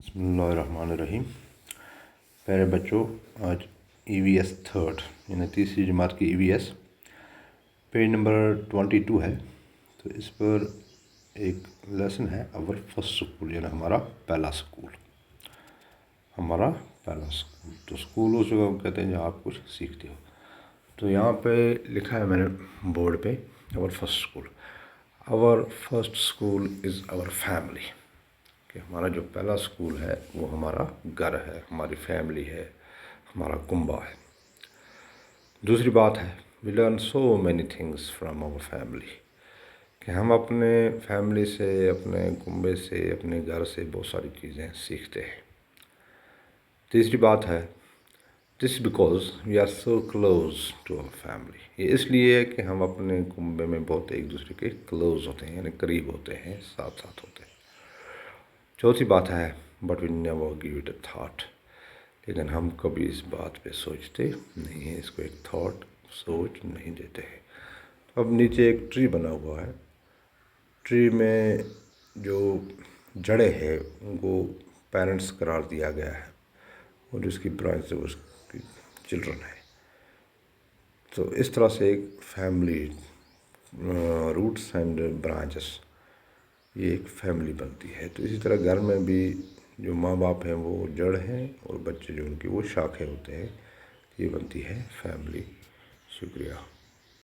بسم اللہ الرحمن الرحیم۔ پیارے بچوں، آج EVS تھرڈ یعنی تیسری جماعت کی EVS پیج نمبر 22 ہے، تو اس پر ایک لیسن ہے اور فرسٹ سکول یعنی ہمارا پہلا سکول۔ تو سکول اس جگہ کہتے ہیں جہاں آپ کچھ سیکھتے ہو۔ تو یہاں پہ لکھا ہے میں نے بورڈ پہ اور فرسٹ سکول۔ اور فرسٹ سکول از اور فیملی، کہ ہمارا جو پہلا سکول ہے وہ ہمارا گھر ہے، ہماری فیملی ہے، ہمارا کنبہ ہے۔ دوسری بات ہے we learn so many things from our family, کہ ہم اپنے فیملی سے، اپنے کنبے سے، اپنے گھر سے بہت ساری چیزیں سیکھتے ہیں۔ تیسری بات ہے this because we are so close to our family, یہ اس لیے کہ ہم اپنے کنبے میں بہت ایک دوسرے کے کلوز ہوتے ہیں، یعنی قریب ہوتے ہیں، ساتھ ساتھ ہوتے ہیں۔ چوتھی بات ہے but we never give it a thought, لیکن ہم کبھی اس بات پہ سوچتے نہیں ہیں، اس کو ایک تھاٹ سوچ نہیں دیتے ہیں۔ اب نیچے ایک ٹری بنا ہوا ہے، ٹری میں جو جڑیں ہیں ان کو پیرنٹس قرار دیا گیا ہے اور اس کی برانچ سے اس کی چلڈرن ہے۔ تو اس طرح سے ایک فیملی روٹس اینڈ برانچز، یہ ایک فیملی بنتی ہے۔ تو اسی طرح گھر میں بھی جو ماں باپ ہیں وہ جڑ ہیں اور بچے جو ان کی وہ شاخیں ہوتے ہیں، یہ بنتی ہے فیملی۔ شکریہ۔